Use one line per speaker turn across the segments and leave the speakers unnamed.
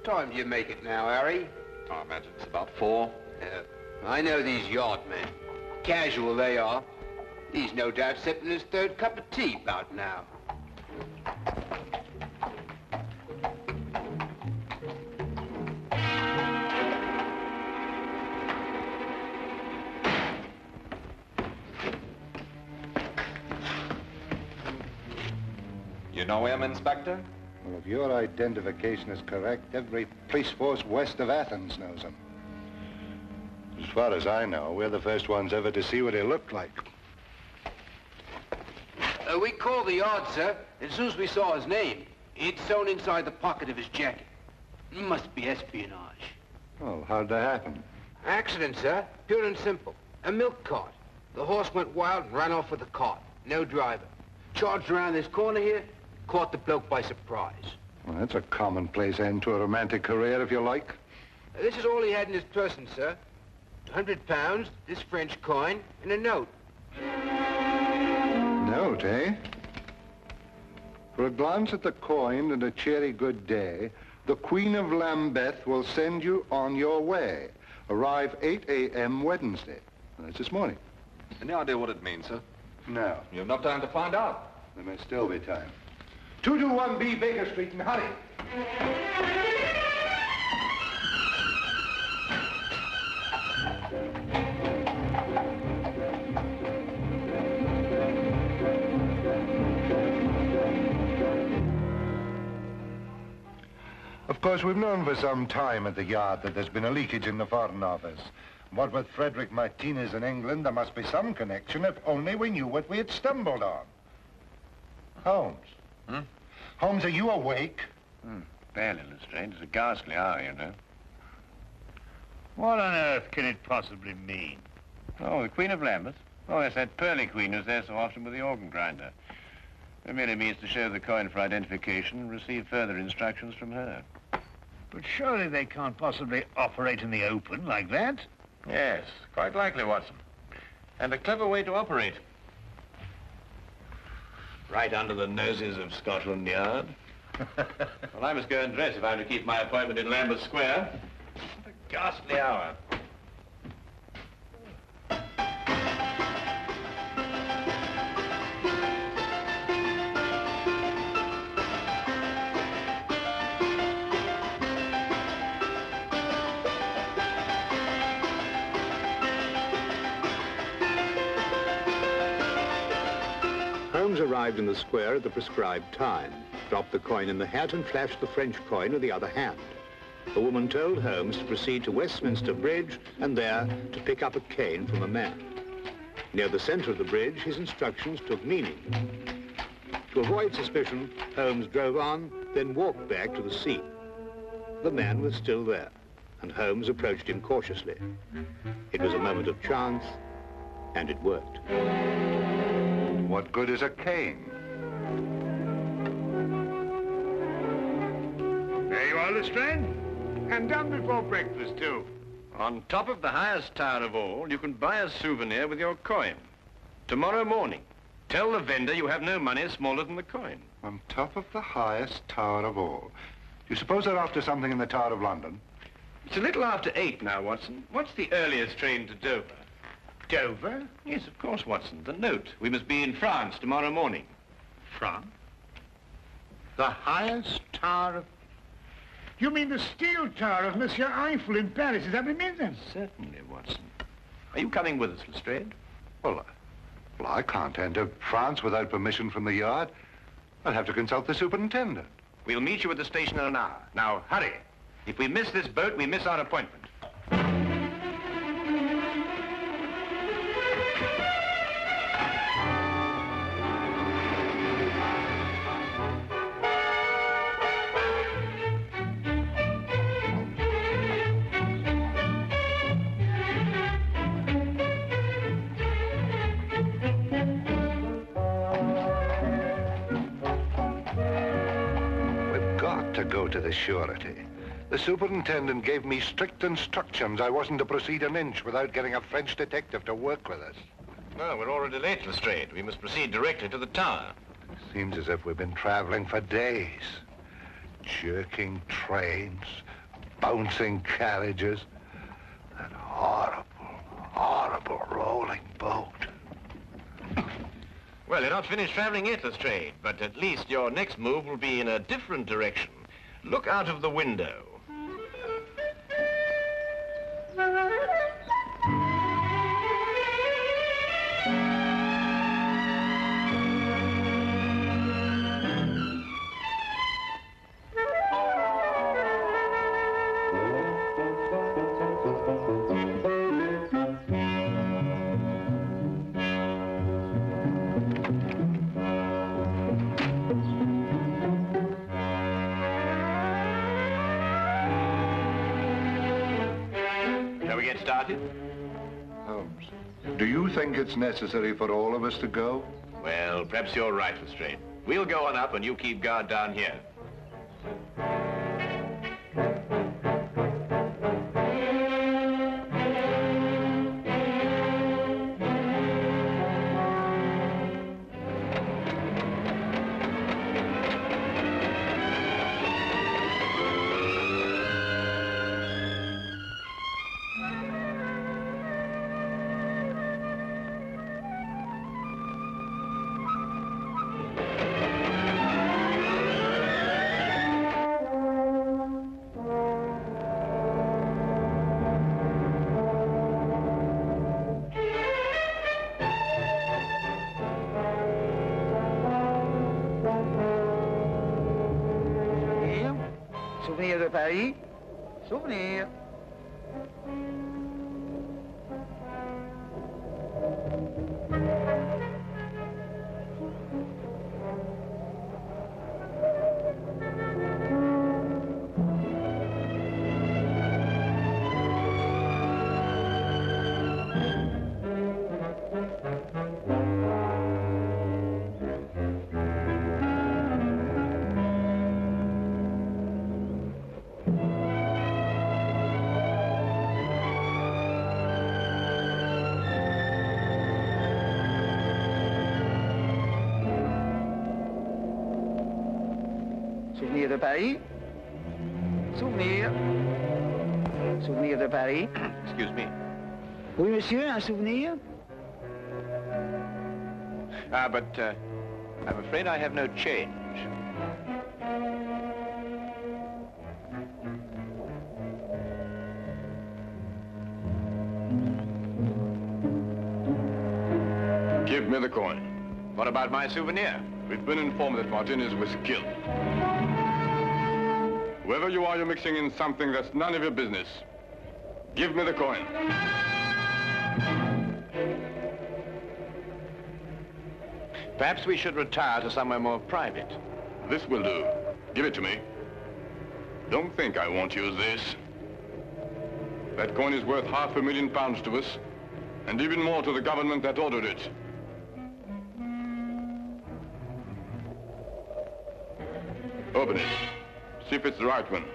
What time do you make it now, Harry?
I imagine it's about 4.
I know these yard men. Casual they are. He's no doubt sipping his 3rd cup of tea about now.
You know him, Inspector?
Well, if your identification is correct, every police force west of Athens knows him. As far as I know, we're the first ones ever to see what he looked like.
We called the yard, sir. As soon as we saw his name, he'd sewn inside the pocket of his jacket. Must be espionage.
Well, how'd that happen?
Accident, sir. Pure and simple. A milk cart. The horse went wild and ran off with the cart. No driver. Charged around this corner here, caught the bloke by surprise.
Well, that's a commonplace end to a romantic career, if you like.
This is all he had in his person, sir. £100, this French coin, and a note.
Note, eh? For a glance at the coin and a cheery good day, the Queen of Lambeth will send you on your way. Arrive 8 a.m. Wednesday. That's this morning.
Any idea what it means, sir?
No.
You have enough time to find out.
There may still be time. 221B Baker Street, and hurry. Of course, we've known for some time at the yard that there's been a leakage in the Foreign Office. What with Frederick Martinez in England, there must be some connection if only we knew what we had stumbled on. Holmes.
Hmm?
Holmes, are you awake?
Barely, Lestrade. It's a ghastly hour, you know.
What on earth can it possibly mean?
Oh, the Queen of Lambeth? Oh, yes, that pearly queen who's there so often with the organ grinder. It merely means to show the coin for identification and receive further instructions from her.
But surely they can't possibly operate in the open like that.
Yes, quite likely, Watson. And a clever way to operate. Right under the noses of Scotland Yard. Well, I must go and dress if I'm to keep my appointment in Lambeth Square. What a ghastly hour.
Holmes arrived in the square at the prescribed time, dropped the coin in the hat and flashed the French coin with the other hand. The woman told Holmes to proceed to Westminster Bridge and there to pick up a cane from a man. Near the center of the bridge, his instructions took meaning. To avoid suspicion, Holmes drove on, then walked back to the scene. The man was still there, and Holmes approached him cautiously. It was a moment of chance, and it worked.
What good is a cane?
There you are, Lestrade. And done before breakfast, too.
On top of the highest tower of all, you can buy a souvenir with your coin. Tomorrow morning, tell the vendor you have no money smaller than the coin.
On top of the highest tower of all. You suppose they're after something in the Tower of London?
It's a little after 8 now, Watson. What's the earliest train to Dover?
Dover?
Yes, of course, Watson. The note. We must be in France tomorrow morning.
France? The highest tower of... You mean the steel tower of Monsieur Eiffel in Paris? Is that what it means, then?
Certainly, Watson. Are you coming with us, Lestrade?
Well, I can't enter France without permission from the yard. I'll have to consult the superintendent.
We'll meet you at the station in an hour. Now, hurry. If we miss this boat, we miss our appointment.
Go to the surety. The superintendent gave me strict instructions I wasn't to proceed an inch without getting a French detective to work with us.
No, we're already late, Lestrade. We must proceed directly to the tower.
Seems as if we've been traveling for days. Jerking trains, bouncing carriages, that horrible, horrible rolling boat.
Well, you're not finished traveling yet, Lestrade, but at least your next move will be in a different direction. Look out of the window. Shall we get started?
Holmes, do you think it's necessary for all of us to go?
Well, perhaps you're right, Lestrade. We'll go on up and you keep guard down here.
Souvenir de Paris. Souvenir. Souvenir de Paris. Souvenir. Souvenir de Paris.
Excuse me.
Oui, monsieur, un souvenir?
But I'm afraid I have no change.
Give me the coin.
What about my souvenir?
We've been informed that Martinez was killed. Whoever you are, you're mixing in something that's none of your business. Give me the coin.
Perhaps we should retire to somewhere more private.
This will do. Give it to me. Don't think I won't use this. That coin is worth £500,000 to us, and even more to the government that ordered it. Open it. See if it's the right one.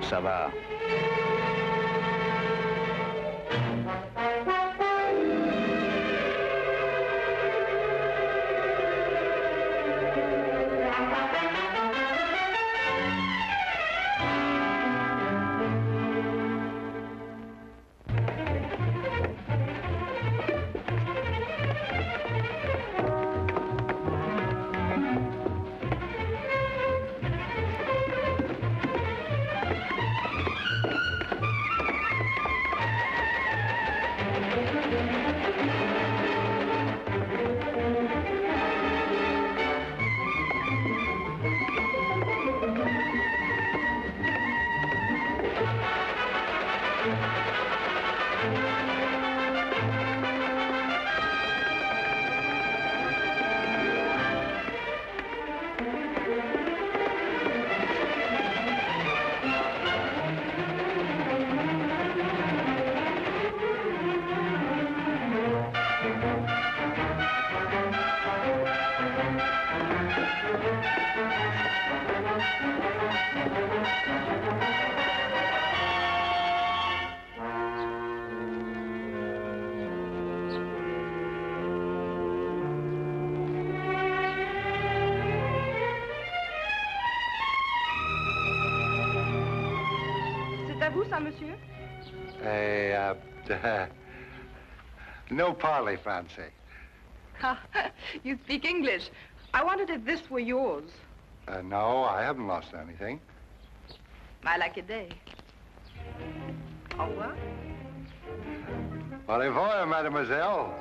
Ça va.
ça, monsieur?
No parley, Francie.
Ah, you speak English. I wondered if this were yours.
No, I haven't lost anything.
I like a day. Au revoir.
Au revoir, mademoiselle.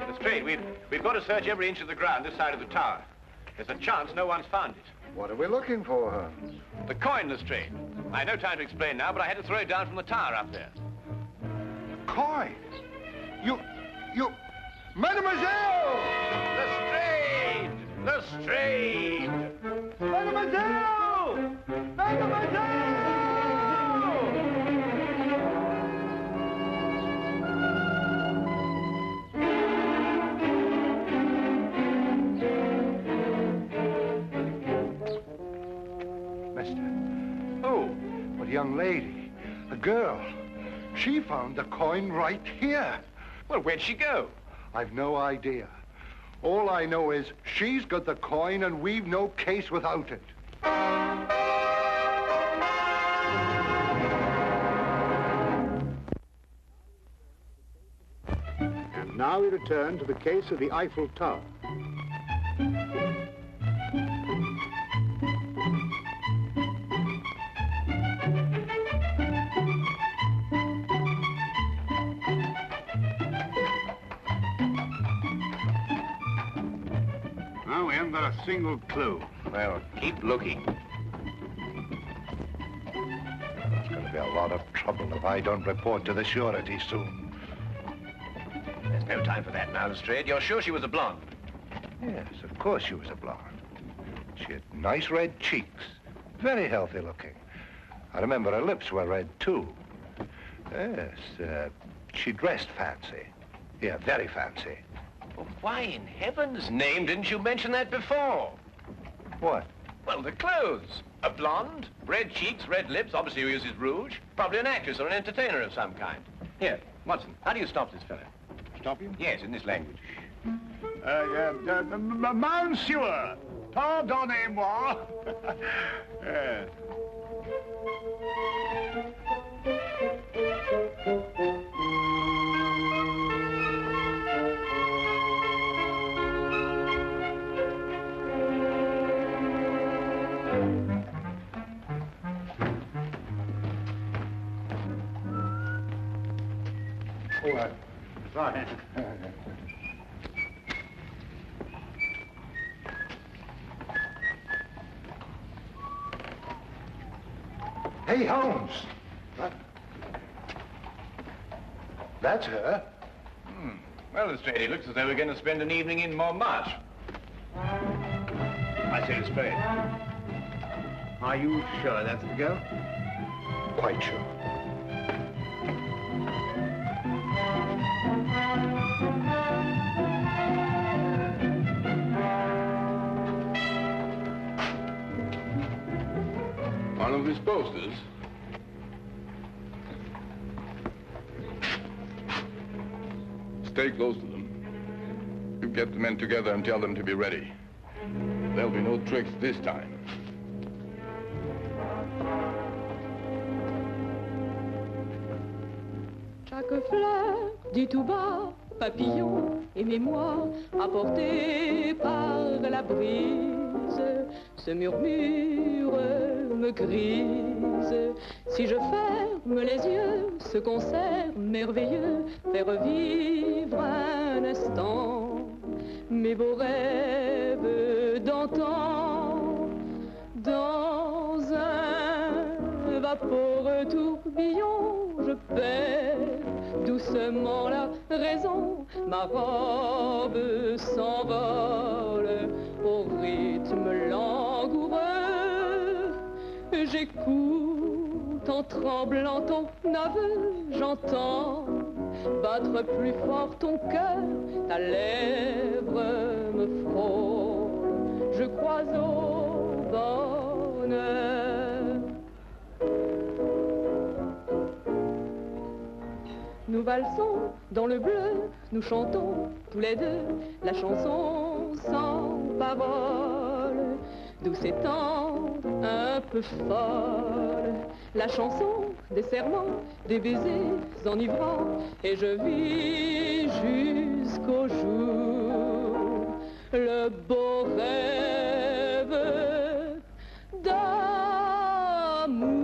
Lestrade, we've got to search every inch of the ground this side of the tower. There's a chance no one's found it.
What are we looking for, Holmes?
The coin, Lestrade. I have no time to explain now, but I had to throw it down from the tower up there.
Coin? You... Mademoiselle!
Lestrade! Lestrade!
Mademoiselle! Mademoiselle! Young lady, a girl. She found the coin right here.
Well, where'd she go?
I've no idea. All I know is she's got the coin and we've no case without it.
And now we return to the case of the Eiffel Tower.
Not a single clue.
Well, keep looking.
There's going to be a lot of trouble if I don't report to the surety soon.
There's no time for that now, Lestrade. You're sure she was a blonde?
Yes, of course she was a blonde. She had nice red cheeks. Very healthy looking. I remember her lips were red, too. Yes, she dressed fancy. Yeah, very fancy.
Well, why in heaven's name didn't you mention that before?
What?
Well, the clothes. A blonde, red cheeks, red lips, obviously who uses rouge. Probably an actress or an entertainer of some kind. Here, Watson, how do you stop this fellow?
Stop him?
Yes, in this language.
Monsieur, pardonnez-moi.
Sorry. Hey, Holmes. That's her.
Well, Lestrade, it looks as though we're going to spend an evening in Montmartre. I say, Lestrade.
Are you sure that's the girl?
Quite sure.
One of these posters. Stay close to them. You get the men together and tell them to be ready. There'll be no tricks this time.
Chaque fleur dit tout bas, papillon et mémoire, apportés par la brise, ce murmure me grise. Si je ferme les yeux, ce concert merveilleux fait revivre un instant mes beaux rêves d'antan. Dans un vaporeux tourbillon, je perds doucement la raison. Ma robe s'envole au rythme langoureux. J'écoute en tremblant ton aveu, j'entends battre plus fort ton cœur, ta lèvre me frôle, je crois au bonheur. Nous nous valsons dans le bleu, nous chantons tous les deux la chanson sans parole, douce et tendre, un peu folle, la chanson des serments, des baisers enivrants, et je vis jusqu'au jour le beau rêve d'amour.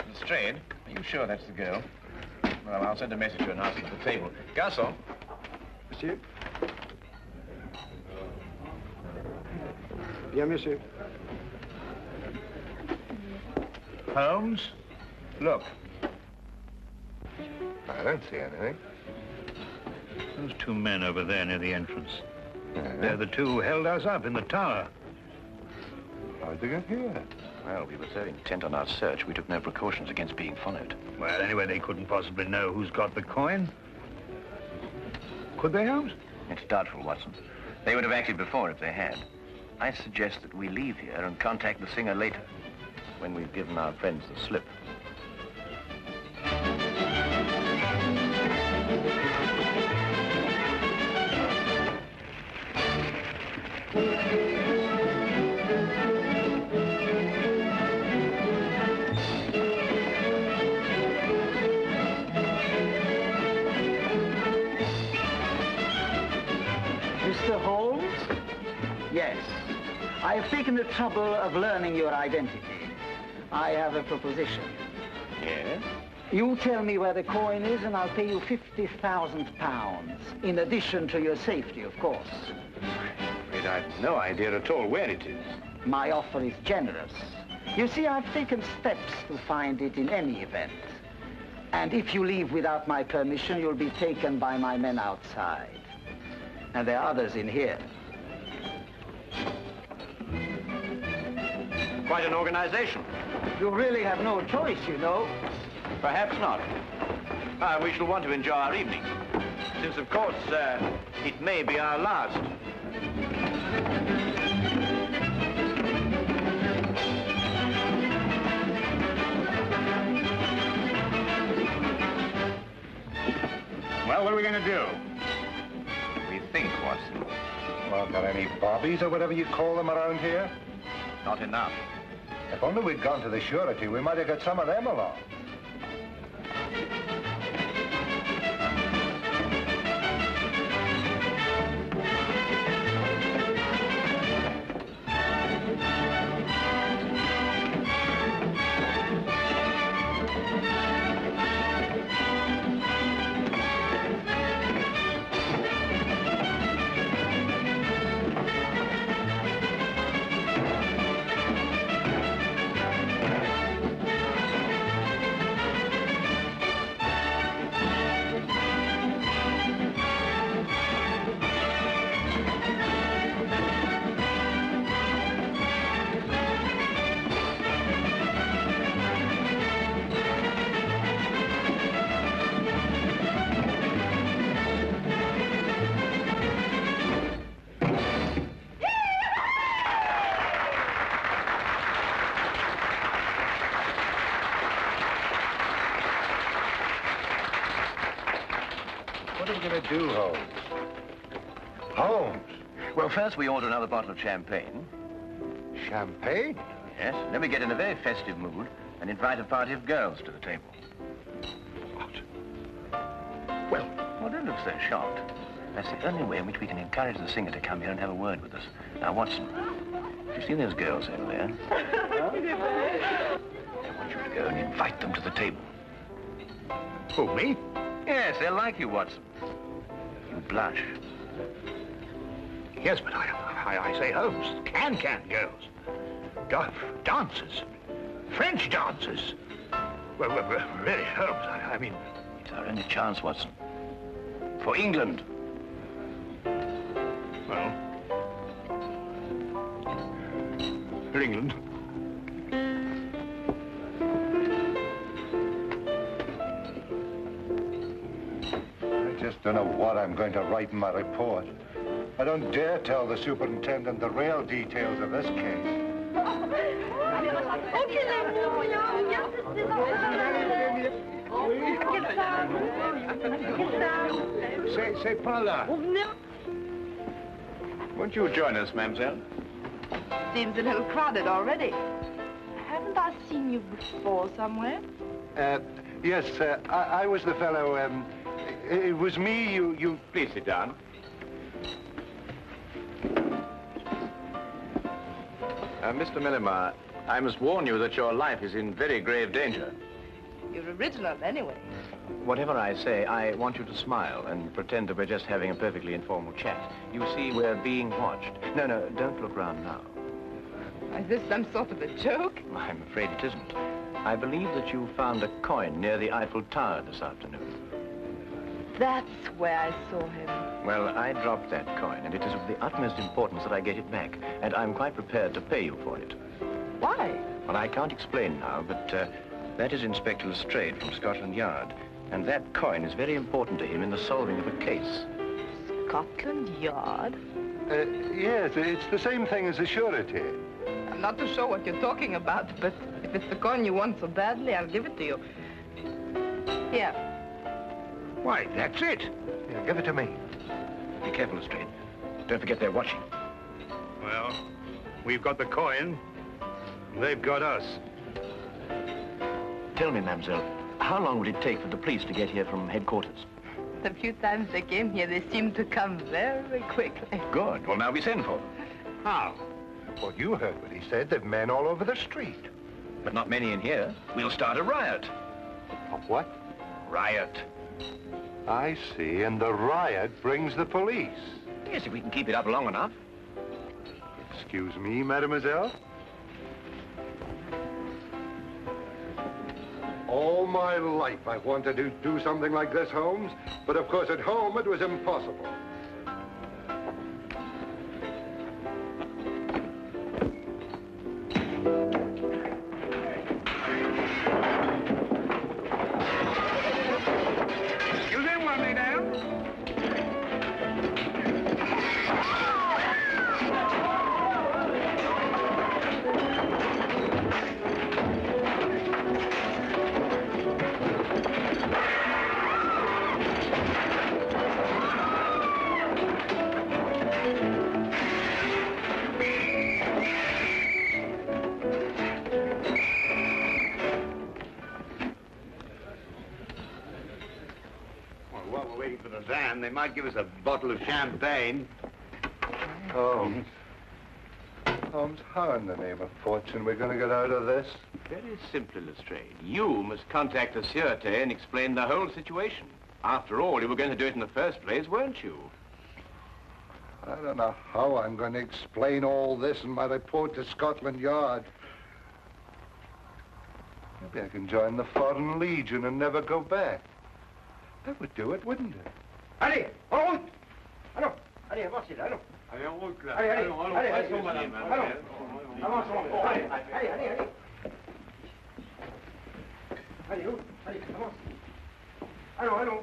Lestrade, are you sure that's the girl? Well, I'll send a message to her and ask her to the table. Garçon.
Monsieur. Bien, monsieur.
Holmes, look.
I don't see anything.
Those two men over there near the entrance. They're the two who held us up in the tower.
How'd they get here?
Well, we were so intent on our search, we took no precautions against being followed.
Well, anyway, they couldn't possibly know who's got the coin. Could they, Holmes?
It's doubtful, Watson. They would have acted before if they had. I suggest that we leave here and contact the singer later, when we've given our friends the slip.
Mr. Holmes? Yes. I have taken the trouble of learning your identity. I have a proposition.
Yes?
You tell me where the coin is and I'll pay you £50,000. In addition to your safety, of course.
Afraid I've no idea at all where it is.
My offer is generous. You see, I've taken steps to find it in any event. And if you leave without my permission, you'll be taken by my men outside. And there are others in here.
Quite an organization.
You really have no choice, you know.
Perhaps not. We shall want to enjoy our evening, since, of course, it may be our last.
Well, what are we going to do?
We think, Watson.
Well, got any bobbies or whatever you call them around here?
Not enough.
If only we'd gone to the surety, we might have got some of them along. What are we going to do, Holmes? Holmes?
Well, first we order another bottle of champagne.
Champagne?
Yes. Then we get in a very festive mood and invite a party of girls to the table.
What?
Well, don't look so shocked. That's the only way in which we can encourage the singer to come here and have a word with us. Now, Watson, do you see those girls over there? I want you to go and invite them to the table.
Who, me?
Yes, they'll like you, Watson. You blush.
Yes, but I say, Holmes, can girls. Dancers. French dancers. Well, really, Holmes, I mean...
It's our only chance, Watson. For England.
Well... For England.
just don't know what I'm going to write in my report. I don't dare tell the superintendent the real details of this case.
C'est pas là.
Won't you join us, mademoiselle?
Seems a little crowded already. Haven't I seen you before somewhere?
Yes, I was the fellow, it was me, you...
Please sit down. Mr. Millimar, I must warn you that your life is in very grave danger.
You're original anyway.
Whatever I say, I want you to smile and pretend that we're just having a perfectly informal chat. You see, we're being watched. No, don't look round now.
Is this some sort of a joke?
I'm afraid it isn't. I believe that you found a coin near the Eiffel Tower this afternoon.
That's where I saw him.
Well, I dropped that coin, and it is of the utmost importance that I get it back, and I'm quite prepared to pay you for it.
Why?
Well, I can't explain now, but that is Inspector Lestrade from Scotland Yard, and that coin is very important to him in the solving of a case.
Scotland Yard?
Yes, it's the same thing as a surety.
I'm not too sure what you're talking about, but if it's the coin you want so badly, I'll give it to you. Here.
Why, that's it.
Yeah, give it to me.
Be careful, Lestrade. Don't forget they're watching.
Well, we've got the coin. They've got us.
Tell me, mademoiselle, how long would it take for the police to get here from headquarters?
The few times they came here, they seemed to come very quickly.
Good. Well, now we send for them.
How?
Well, you heard what he said. There've men all over the street.
But not many in here. We'll start a riot.
A what?
Riot.
I see, and the riot brings the police.
Yes, if we can keep it up long enough.
Excuse me, mademoiselle? All my life I've wanted to do something like this, Holmes, but of course at home it was impossible.
You didn't want me down.
While we're waiting for the van, they might give us a bottle of champagne.
Holmes. Holmes, how in the name of fortune we're going to get out of this?
Very simply, Lestrade. You must contact the Sûreté and explain the whole situation. After all, you were going to do it in the first place, weren't you?
I don't know how I'm going to explain all this in my report to Scotland Yard. Maybe I can join the Foreign Legion and never go back. That would do it, wouldn't it?
Allez, en route. Allons, allez, avancez là, allons.
Allez, en route, là.
Allez, allez,
Allons, allons,
allez,
passons,
allez,
madame.
allons. Avançons, allez, allez, allez, allez. Allez, où? Allez, avance. Allons, allons.